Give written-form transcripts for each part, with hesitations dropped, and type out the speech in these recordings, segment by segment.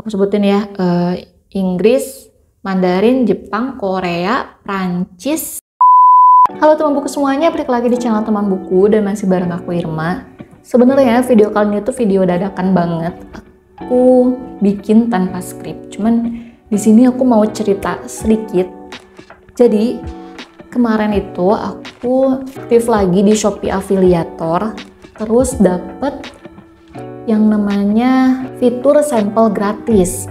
aku sebutin ya, Inggris, Mandarin, Jepang, Korea, Prancis. Halo teman buku semuanya, balik lagi di channel teman buku dan masih bareng aku Irma. Sebenarnya video kali ini tuh video dadakan banget. Aku bikin tanpa skrip. Cuman di sini aku mau cerita sedikit. Jadi kemarin itu aku aktif lagi di Shopee Affiliator, terus dapet yang namanya fitur sampel gratis.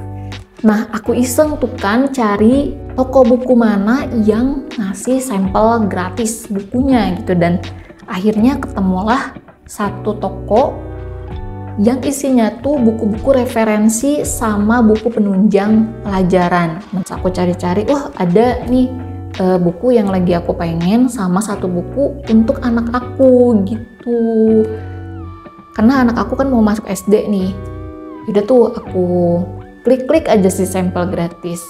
Nah, aku iseng tuh kan cari toko buku mana yang ngasih sampel gratis bukunya gitu, dan akhirnya ketemulah satu toko yang isinya tuh buku-buku referensi sama buku penunjang pelajaran. Nah, aku cari-cari, wah ada nih buku yang lagi aku pengen sama satu buku untuk anak aku gitu. Karena anak aku kan mau masuk SD nih. Udah tuh aku klik-klik aja sih sampel gratis.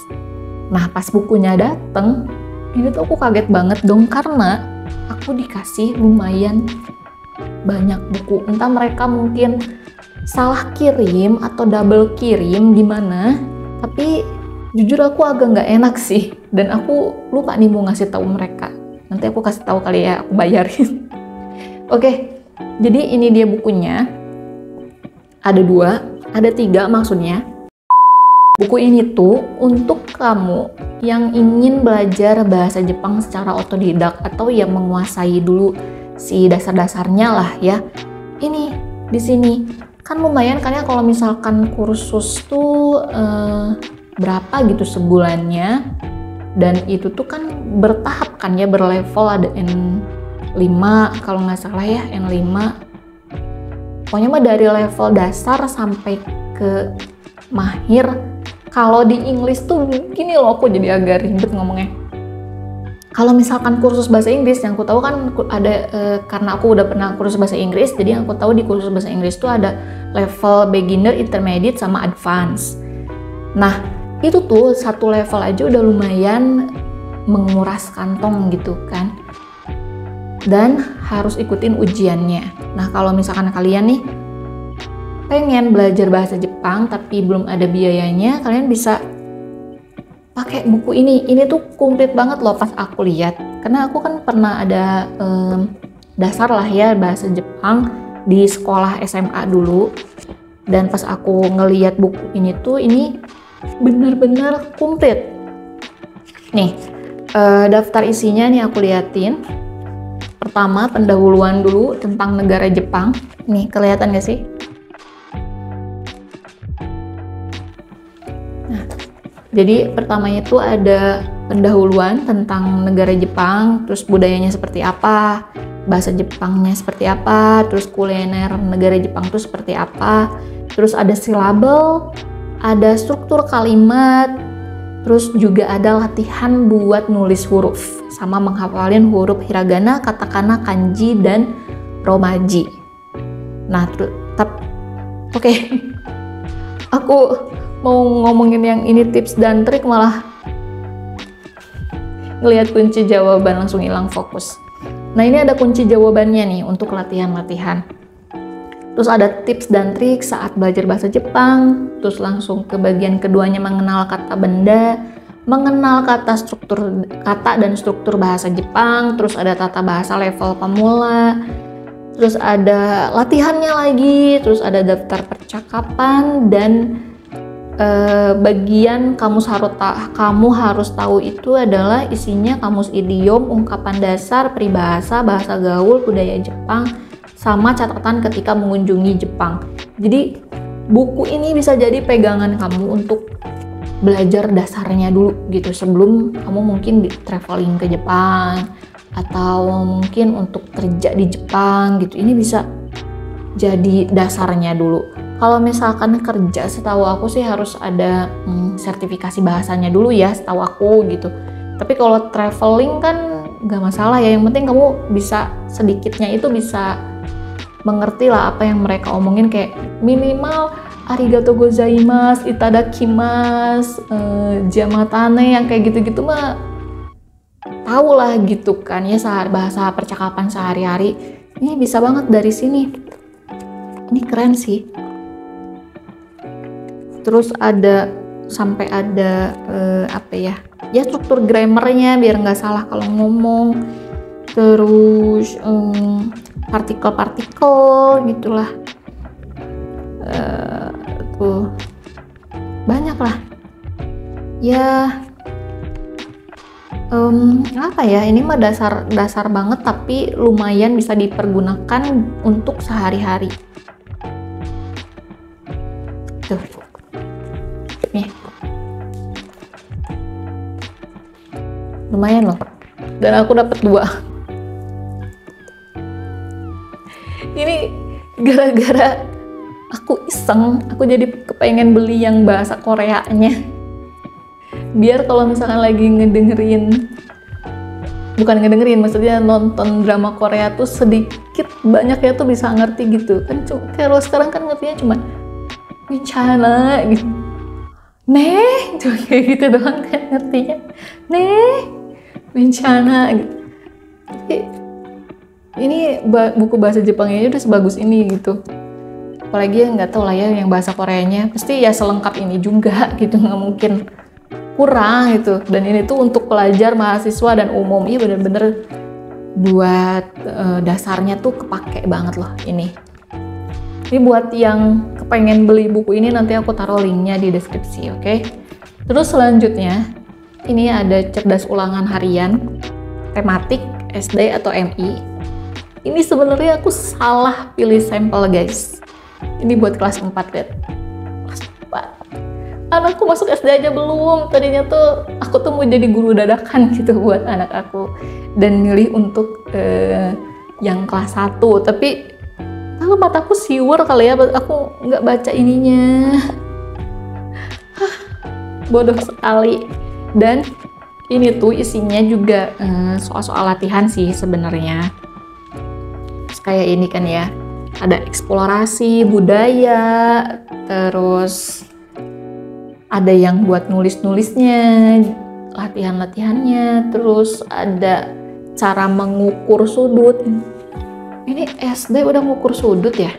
Nah pas bukunya dateng, ini tuh aku kaget banget dong karena aku dikasih lumayan banyak buku. Entah mereka mungkin salah kirim atau double kirim gimana, tapi jujur aku agak nggak enak sih, dan aku lupa nih mau ngasih tahu mereka. Nanti aku kasih tahu kali ya, aku bayarin. Oke. Jadi ini dia bukunya, ada 2, ada 3 maksudnya. Buku ini tuh untuk kamu yang ingin belajar bahasa Jepang secara otodidak atau yang menguasai dulu si dasar-dasarnya lah ya. Ini di sini kan lumayan kan ya kalau misalkan kursus tuh berapa gitu sebulannya, dan itu tuh kan bertahap kan ya, berlevel, ada N5 kalau nggak salah ya, N5. Pokoknya mah dari level dasar sampai ke mahir. Kalau di Inggris tuh gini loh, aku jadi agak ribet ngomongnya. Kalau misalkan kursus bahasa Inggris, yang aku tahu kan ada, karena aku udah pernah kursus bahasa Inggris, jadi yang aku tahu di kursus bahasa Inggris tuh ada level beginner, intermediate, sama advance. Nah, itu tuh satu level aja udah lumayan menguras kantong gitu kan. Dan harus ikutin ujiannya. Nah, kalau misalkan kalian nih pengen belajar bahasa Jepang tapi belum ada biayanya, kalian bisa pakai buku ini. Ini tuh komplit banget loh pas aku lihat. Karena aku kan pernah ada dasar lah ya bahasa Jepang di sekolah SMA dulu. Dan pas aku ngeliat buku ini tuh, ini bener-bener komplit. Nih, daftar isinya nih aku liatin. Pertama, pendahuluan dulu tentang negara Jepang. Nih, kelihatan gak sih? Nah, jadi pertamanya itu ada pendahuluan tentang negara Jepang, terus budayanya seperti apa, bahasa Jepangnya seperti apa, terus kuliner negara Jepang itu seperti apa, terus ada silabel, ada struktur kalimat, terus juga ada latihan buat nulis huruf sama menghafalin huruf hiragana, katakana, kanji, dan romaji. Nah, oke. Aku mau ngomongin yang ini tips dan trik malah ngelihat kunci jawaban langsung hilang fokus. Nah, ini ada kunci jawabannya nih untuk latihan-latihan. Terus ada tips dan trik saat belajar bahasa Jepang, terus langsung ke bagian keduanya, mengenal kata benda, mengenal struktur kata dan struktur bahasa Jepang, terus ada tata bahasa level pemula, terus ada latihannya lagi, terus ada daftar percakapan, dan bagian kamu harus tahu itu adalah isinya kamus idiom, ungkapan dasar, peribahasa, bahasa gaul, budaya Jepang, sama catatan ketika mengunjungi Jepang. Jadi buku ini bisa jadi pegangan kamu untuk belajar dasarnya dulu gitu sebelum kamu mungkin traveling ke Jepang atau mungkin untuk kerja di Jepang gitu. Ini bisa jadi dasarnya dulu. Kalau misalkan kerja, setahu aku sih harus ada sertifikasi bahasanya dulu ya, setahu aku gitu. Tapi kalau traveling kan nggak masalah ya, yang penting kamu bisa sedikitnya itu bisa mengerti lah apa yang mereka omongin, kayak minimal arigato gozaimasu, itadakimasu, jamatane, yang kayak gitu-gitu mah tahu lah gitu kan ya, bahasa percakapan sehari-hari. Ini bisa banget dari sini. Ini keren sih. Terus sampai ada apa ya struktur grammarnya biar nggak salah kalau ngomong. Terus partikel-partikel gitulah. Tuh banyak lah ya. Apa ya, ini mah dasar banget tapi lumayan bisa dipergunakan untuk sehari-hari. Tuh nih, lumayan loh, dan aku dapat 2. Ini gara-gara aku iseng, aku jadi kepengen beli yang bahasa Koreanya. Biar kalau misalkan lagi maksudnya nonton drama Korea tuh sedikit banyaknya tuh bisa ngerti gitu kan. Kalau sekarang kan ngertinya cuma bicara gitu, cuma kayak gitu doang kan ngertinya, bicara gitu. Ini buku bahasa Jepangnya udah sebagus ini gitu, apalagi nggak tahu lah ya yang bahasa Koreanya pasti ya selengkap ini juga gitu, nggak mungkin kurang gitu. Dan ini tuh untuk pelajar, mahasiswa, dan umum. Iya bener-bener buat dasarnya tuh kepake banget loh ini. Ini buat yang kepengen beli buku ini, nanti aku taruh linknya di deskripsi, oke? Terus selanjutnya ini ada cerdas ulangan harian tematik SD atau MI. Ini sebenarnya aku salah pilih sampel guys. Ini buat kelas 4 lihat. Kelas 4. Anakku masuk SD aja belum. Tadinya tuh aku tuh mau jadi guru dadakan gitu buat anak aku dan milih untuk yang kelas 1. Tapi kalau mataku siwer kali ya, aku nggak baca ininya. Bodoh sekali. Dan ini tuh isinya juga soal-soal latihan sih sebenarnya. Kayak ini kan ya, ada eksplorasi budaya, terus ada yang buat nulis-nulisnya, latihan-latihannya, terus ada cara mengukur sudut. Ini SD udah mengukur sudut ya?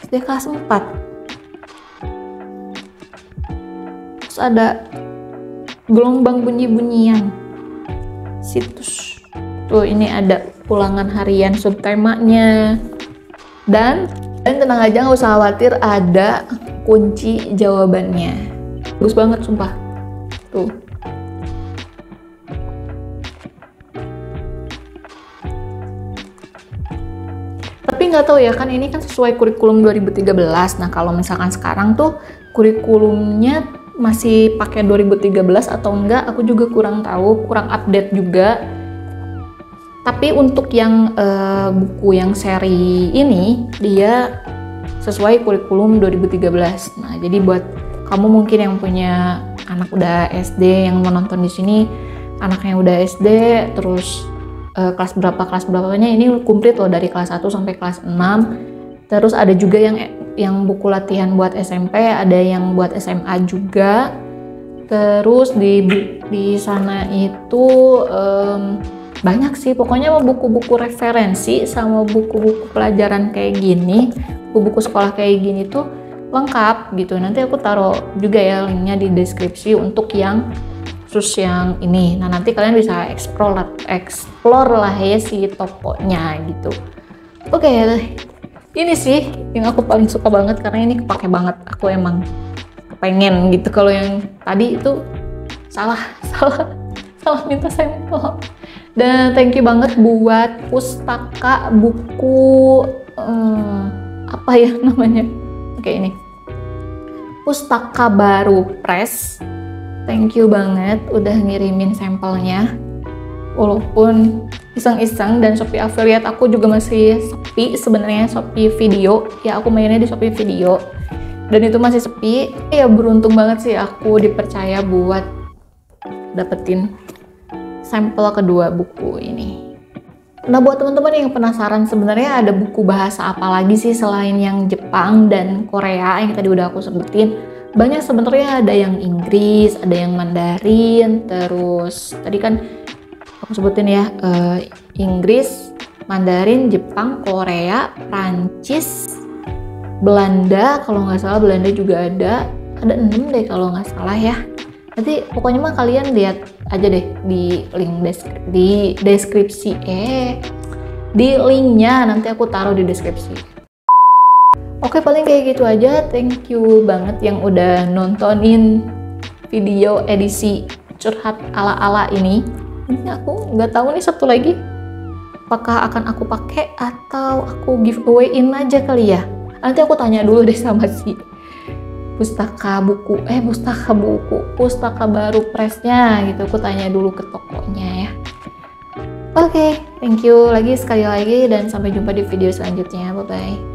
SD kelas 4. Terus ada gelombang bunyi-bunyian, situs. Tuh ini ada ulangan harian subtemanya. Dan tenang aja, nggak usah khawatir, ada kunci jawabannya. Bagus banget sumpah. Tuh. Tapi nggak tahu ya, kan ini kan sesuai kurikulum 2013. Nah kalau misalkan sekarang tuh kurikulumnya masih pakai 2013 atau enggak, aku juga kurang tahu, kurang update juga. Tapi untuk yang buku yang seri ini, dia sesuai kurikulum 2013. Nah, jadi buat kamu mungkin yang punya anak udah SD yang menonton di sini, anaknya udah SD, terus kelas berapanya ini komplit loh dari kelas 1 sampai kelas 6. Terus ada juga yang buku latihan buat SMP, ada yang buat SMA juga. Terus di sana itu banyak sih, pokoknya buku-buku referensi sama buku-buku pelajaran kayak gini, buku-buku sekolah kayak gini tuh lengkap gitu. Nanti aku taruh juga ya linknya di deskripsi untuk yang khusus yang ini. Nah nanti kalian bisa explore lah ya si tokonya gitu. Oke, ini sih yang aku paling suka banget karena ini kepake banget. Aku emang kepengen gitu. Kalau yang tadi itu salah minta sampel. Dan thank you banget buat pustaka buku apa ya namanya? Oke, ini Pustaka Baru Press. Thank you banget udah ngirimin sampelnya. Walaupun iseng-iseng, dan Shopee affiliate aku juga masih sepi sebenarnya, Shopee Video. Ya aku mainnya di Shopee Video. Dan itu masih sepi. Ya beruntung banget sih aku dipercaya buat dapetin sampel kedua buku ini. Nah buat teman-teman yang penasaran sebenarnya ada buku bahasa apa lagi sih selain yang Jepang dan Korea yang tadi udah aku sebutin. Banyak sebenarnya, ada yang Inggris, ada yang Mandarin, terus tadi kan aku sebutin ya, Inggris, Mandarin, Jepang, Korea, Prancis, Belanda, kalau nggak salah Belanda juga ada 6 deh kalau nggak salah ya. Nanti pokoknya mah kalian lihat aja deh di link deskripsi di linknya nanti aku taruh di deskripsi. Oke, paling kayak gitu aja. Thank you banget yang udah nontonin video edisi curhat ala-ala ini. Ini aku nggak tahu nih satu lagi apakah akan aku pakai atau aku giveaway-in aja kali ya. Nanti aku tanya dulu deh sama si pustaka baru pressnya gitu. Aku tanya dulu ke tokonya ya. Oke, thank you lagi sekali lagi dan sampai jumpa di video selanjutnya. Bye bye.